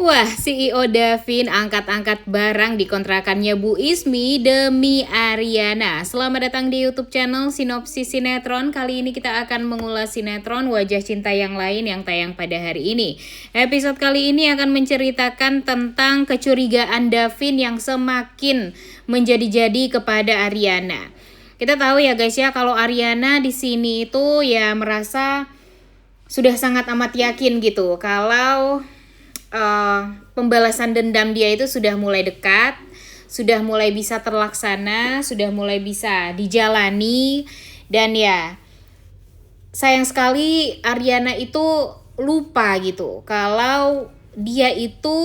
Wah, CEO Davin angkat-angkat barang di kontrakannya Bu Ismi demi Ariana. Selamat datang di YouTube channel Sinopsis Sinetron. Kali ini kita akan mengulas sinetron Wajah Cinta yang Lain yang tayang pada hari ini. Episode kali ini akan menceritakan tentang kecurigaan Davin yang semakin menjadi-jadi kepada Ariana. Kita tahu ya guys ya, kalau Ariana di sini itu ya merasa sudah sangat amat yakin gitu kalau pembalasan dendam dia itu sudah mulai dekat, sudah mulai bisa terlaksana, sudah mulai bisa dijalani. Dan ya sayang sekali Ariana itu lupa gitu kalau dia itu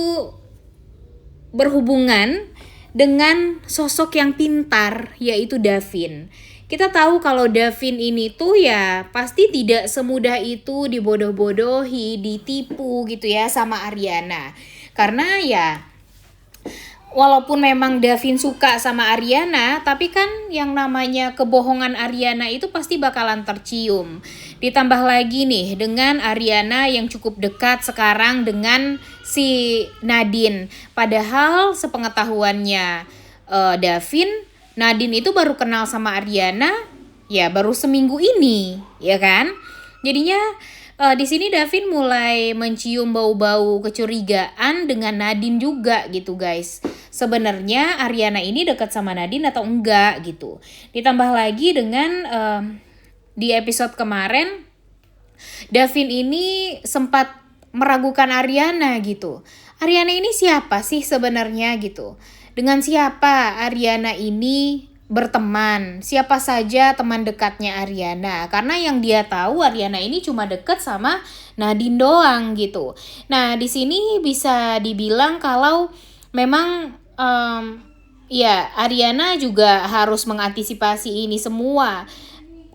berhubungan dengan sosok yang pintar, yaitu Davin. Kita tahu kalau Davin ini tuh ya pasti tidak semudah itu dibodoh-bodohi, ditipu gitu ya sama Ariana. Karena ya walaupun memang Davin suka sama Ariana, tapi kan yang namanya kebohongan Ariana itu pasti bakalan tercium. Ditambah lagi nih dengan Ariana yang cukup dekat sekarang dengan si Nadine. Padahal sepengetahuannya Davin, Nadine itu baru kenal sama Ariana ya baru seminggu ini, ya kan? Jadinya di sini Davin mulai mencium bau-bau kecurigaan dengan Nadine juga gitu guys. Sebenarnya Ariana ini dekat sama Nadine atau enggak gitu. Ditambah lagi dengan di episode kemarin Davin ini sempat meragukan Ariana gitu. Ariana ini siapa sih sebenarnya gitu? Dengan siapa Ariana ini berteman? Siapa saja teman dekatnya Ariana? Karena yang dia tahu Ariana ini cuma dekat sama Nadine doang gitu. Nah, di sini bisa dibilang kalau memang ya Ariana juga harus mengantisipasi ini semua.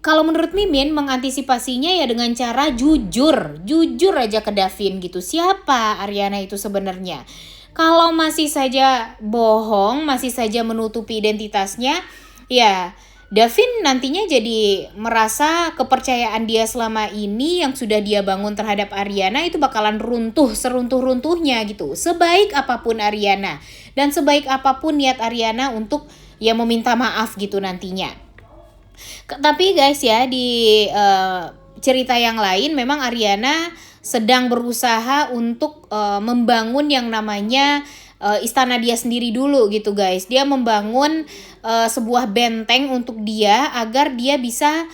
Kalau menurut Mimin mengantisipasinya ya dengan cara jujur aja ke Davin gitu. Siapa Ariana itu sebenarnya? Kalau masih saja bohong, masih saja menutupi identitasnya, ya Davin nantinya jadi merasa kepercayaan dia selama ini yang sudah dia bangun terhadap Ariana itu bakalan runtuh seruntuh-runtuhnya gitu. Sebaik apapun Ariana dan sebaik apapun niat Ariana untuk ya meminta maaf gitu nantinya. Tapi guys ya di cerita yang lain memang Ariana sedang berusaha untuk membangun yang namanya istana dia sendiri dulu gitu guys. Dia membangun sebuah benteng untuk dia agar dia bisa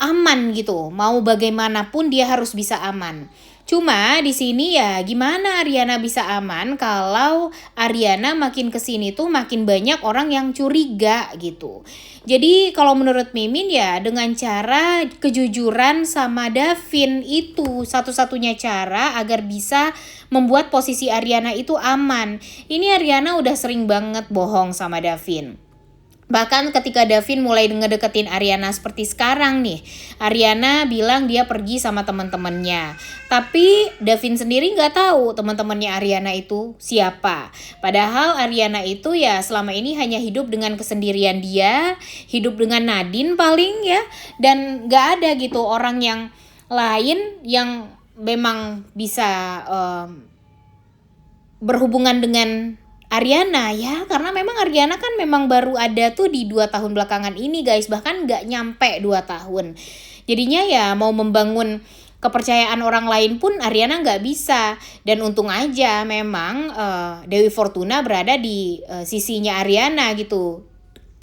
aman gitu. Mau bagaimanapun dia harus bisa aman. Cuma di sini ya gimana Ariana bisa aman kalau Ariana makin kesini tuh makin banyak orang yang curiga gitu. Jadi kalau menurut Mimin ya dengan cara kejujuran sama Davin itu satu-satunya cara agar bisa membuat posisi Ariana itu aman. Ini Ariana udah sering banget bohong sama Davin. Bahkan ketika Davin mulai ngedeketin Ariana seperti sekarang nih, Ariana bilang dia pergi sama teman-temannya. Tapi Davin sendiri nggak tahu teman-temannya Ariana itu siapa. Padahal Ariana itu ya selama ini hanya hidup dengan kesendirian dia, hidup dengan Nadine paling ya, dan nggak ada gitu orang yang lain yang memang bisa berhubungan dengan Ariana ya, karena memang Ariana kan memang baru ada tuh di 2 tahun belakangan ini guys, bahkan nggak nyampe 2 tahun. Jadinya ya mau membangun kepercayaan orang lain pun Ariana nggak bisa. Dan untung aja memang Dewi Fortuna berada di sisinya Ariana gitu,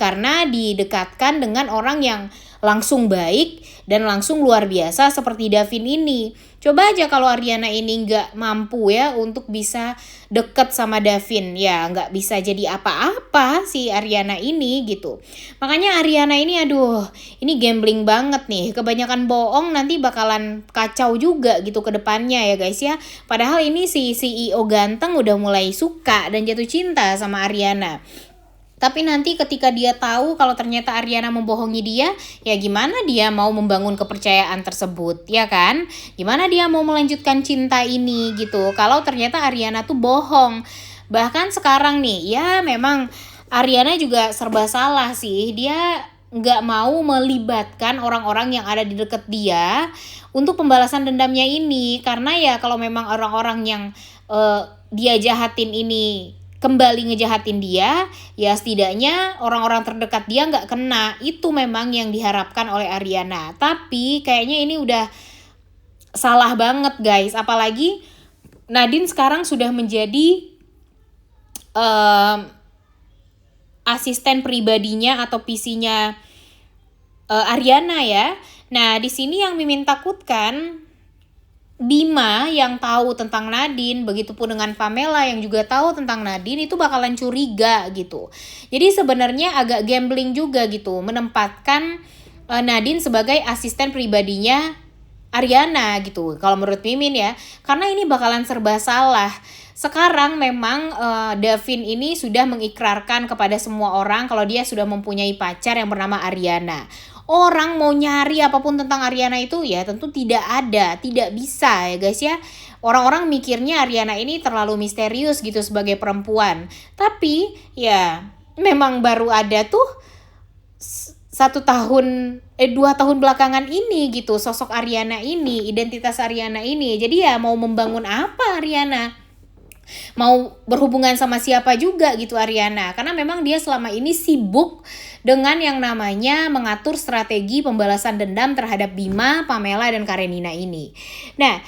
karena didekatkan dengan orang yang langsung baik dan langsung luar biasa seperti Davin ini. Coba aja kalau Ariana ini nggak mampu ya untuk bisa deket sama Davin, ya nggak bisa jadi apa-apa si Ariana ini gitu. Makanya Ariana ini aduh, ini gambling banget nih. Kebanyakan bohong nanti bakalan kacau juga gitu ke depannya ya guys ya. Padahal ini si CEO ganteng udah mulai suka dan jatuh cinta sama Ariana. Tapi nanti ketika dia tahu kalau ternyata Ariana membohongi dia, ya gimana dia mau membangun kepercayaan tersebut, ya kan? Gimana dia mau melanjutkan cinta ini gitu, kalau ternyata Ariana tuh bohong. Bahkan sekarang nih, ya memang Ariana juga serba salah sih. Dia nggak mau melibatkan orang-orang yang ada di dekat dia untuk pembalasan dendamnya ini. Karena ya kalau memang orang-orang yang dia jahatin ini kembali ngejahatin dia, ya setidaknya orang-orang terdekat dia nggak kena. Itu memang yang diharapkan oleh Ariana. Tapi kayaknya ini udah salah banget guys. Apalagi Nadine sekarang sudah menjadi asisten pribadinya atau PC-nya Ariana ya. Nah di sini yang Mimin takutkan, Bima yang tahu tentang Nadine, begitupun dengan Pamela yang juga tahu tentang Nadine, itu bakalan curiga gitu. Jadi sebenarnya agak gambling juga gitu, menempatkan Nadine sebagai asisten pribadinya Ariana gitu. Kalau menurut Mimin ya, karena ini bakalan serba salah. Sekarang memang Davin ini sudah mengikrarkan kepada semua orang kalau dia sudah mempunyai pacar yang bernama Ariana. Orang mau nyari apapun tentang Ariana itu ya tentu tidak ada, tidak bisa ya guys ya. Orang-orang mikirnya Ariana ini terlalu misterius gitu sebagai perempuan. Tapi ya memang baru ada tuh 2 tahun belakangan ini gitu sosok Ariana ini, identitas Ariana ini. Jadi ya mau membangun apa Ariana? Mau berhubungan sama siapa juga gitu Ariana, karena memang dia selama ini sibuk dengan yang namanya mengatur strategi pembalasan dendam terhadap Bima, Pamela, dan Karenina ini. Nah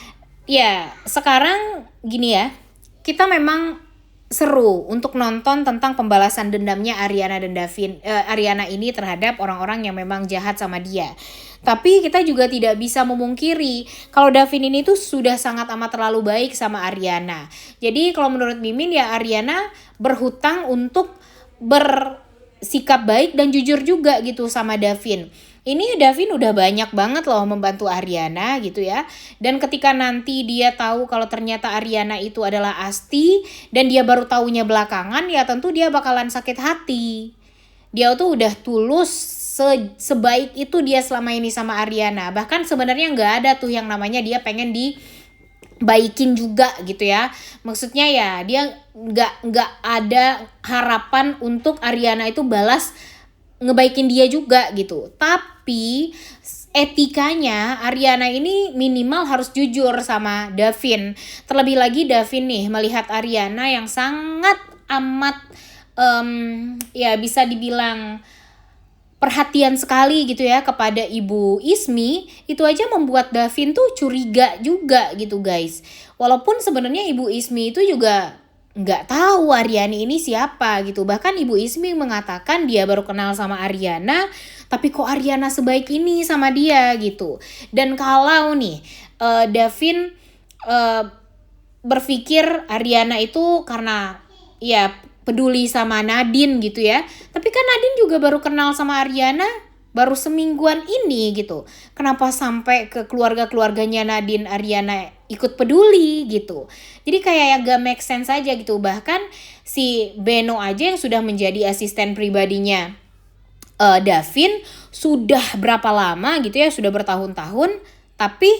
ya sekarang gini ya, kita memang seru untuk nonton tentang pembalasan dendamnya Ariana dan Ariana ini terhadap orang-orang yang memang jahat sama dia. Tapi kita juga tidak bisa memungkiri kalau Davin ini tuh sudah sangat amat terlalu baik sama Ariana. Jadi kalau menurut Mimin ya Ariana berhutang untuk bersikap baik dan jujur juga gitu sama Davin. Ini Davin udah banyak banget loh membantu Ariana gitu ya. Dan ketika nanti dia tahu kalau ternyata Ariana itu adalah Asti dan dia baru taunya belakangan, ya tentu dia bakalan sakit hati. Dia tuh udah tulus sebaik itu dia selama ini sama Ariana. Bahkan sebenarnya nggak ada tuh yang namanya dia pengen dibaikin juga gitu ya. Maksudnya ya dia nggak ada harapan untuk Ariana itu balas ngebaikin dia juga gitu. Tapi etikanya Ariana ini minimal harus jujur sama Davin. Terlebih lagi Davin nih melihat Ariana yang sangat amat ya bisa dibilang perhatian sekali gitu ya kepada Ibu Ismi, itu aja membuat Davin tuh curiga juga gitu guys. Walaupun sebenarnya Ibu Ismi itu juga nggak tahu Aryani ini siapa gitu. Bahkan Ibu Ismi mengatakan dia baru kenal sama Ariana, tapi kok Ariana sebaik ini sama dia gitu. Dan kalau nih Davin berpikir Ariana itu karena ya peduli sama Nadine gitu ya. Tapi kan Nadine juga baru kenal sama Ariana baru semingguan ini gitu. Kenapa sampai ke keluarga-keluarganya Nadine Ariana ikut peduli gitu. Jadi kayak gak make sense aja gitu. Bahkan si Beno aja yang sudah menjadi asisten pribadinya Davin sudah berapa lama gitu ya, sudah bertahun-tahun. Tapi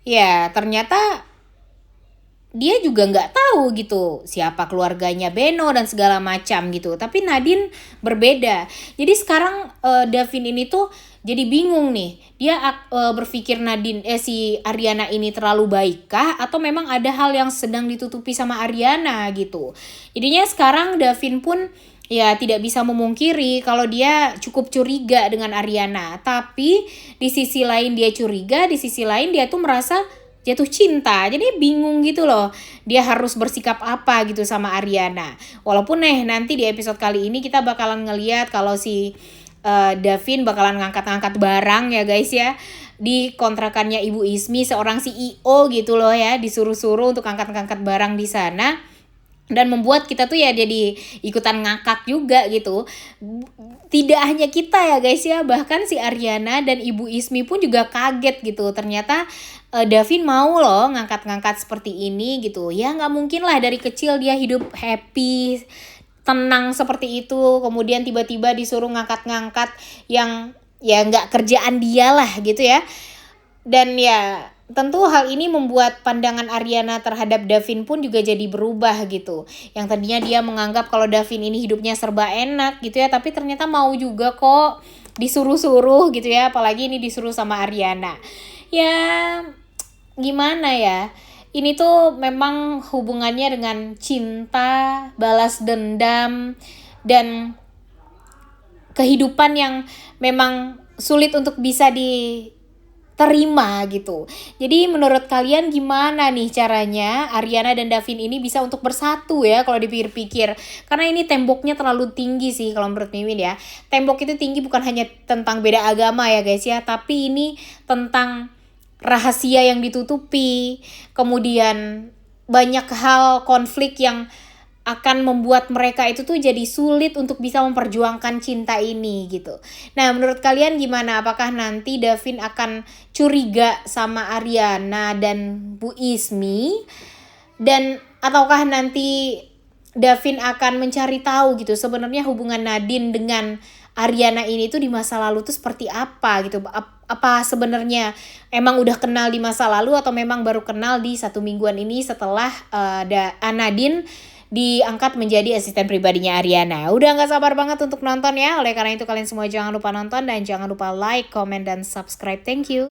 ya ternyata dia juga nggak tahu gitu siapa keluarganya Beno dan segala macam gitu. Tapi Nadine berbeda. Jadi sekarang Davin ini tuh jadi bingung nih. Dia berpikir si Ariana ini terlalu baikkah atau memang ada hal yang sedang ditutupi sama Ariana gitu. Jadinya sekarang Davin pun ya tidak bisa memungkiri kalau dia cukup curiga dengan Ariana. Tapi di sisi lain dia curiga, di sisi lain dia tuh merasa jatuh cinta. Jadi bingung gitu loh. Dia harus bersikap apa gitu sama Ariana. Walaupun nanti di episode kali ini kita bakalan ngeliat kalau si Davin bakalan ngangkat-ngangkat barang ya guys ya. Di kontrakannya Ibu Ismi, seorang CEO gitu loh ya. Disuruh-suruh untuk angkat-ngangkat barang di sana. Dan membuat kita tuh ya jadi ikutan ngakak juga gitu. Tidak hanya kita ya guys ya, bahkan si Ariana dan Ibu Ismi pun juga kaget gitu. Ternyata Davin mau loh ngangkat-ngangkat seperti ini gitu. Ya gak mungkin lah dari kecil dia hidup happy, tenang seperti itu. Kemudian tiba-tiba disuruh ngangkat-ngangkat yang ya gak kerjaan dia lah gitu ya. Dan ya tentu hal ini membuat pandangan Ariana terhadap Davin pun juga jadi berubah gitu. Yang tadinya dia menganggap kalau Davin ini hidupnya serba enak gitu ya, tapi ternyata mau juga kok disuruh-suruh gitu ya. Apalagi ini disuruh sama Ariana. Ya gimana ya, ini tuh memang hubungannya dengan cinta, balas dendam, dan kehidupan yang memang sulit untuk bisa diterima gitu. Jadi menurut kalian gimana nih caranya Ariana dan Davin ini bisa untuk bersatu ya kalau dipikir-pikir? Karena ini temboknya terlalu tinggi sih kalau menurut Mimin ya. Tembok itu tinggi bukan hanya tentang beda agama ya guys ya, tapi ini tentang rahasia yang ditutupi, kemudian banyak hal konflik yang akan membuat mereka itu tuh jadi sulit untuk bisa memperjuangkan cinta ini gitu. Nah, menurut kalian gimana? Apakah nanti Davin akan curiga sama Ariana dan Bu Ismi? Dan ataukah nanti Davin akan mencari tahu gitu sebenarnya hubungan Nadine dengan Ariana ini tuh di masa lalu tuh seperti apa gitu. Apa sebenarnya emang udah kenal di masa lalu atau memang baru kenal di 1 mingguan ini setelah Nadine diangkat menjadi asisten pribadinya Ariana. Udah gak sabar banget untuk nonton ya. Oleh karena itu kalian semua jangan lupa nonton dan jangan lupa like, comment, dan subscribe. Thank you.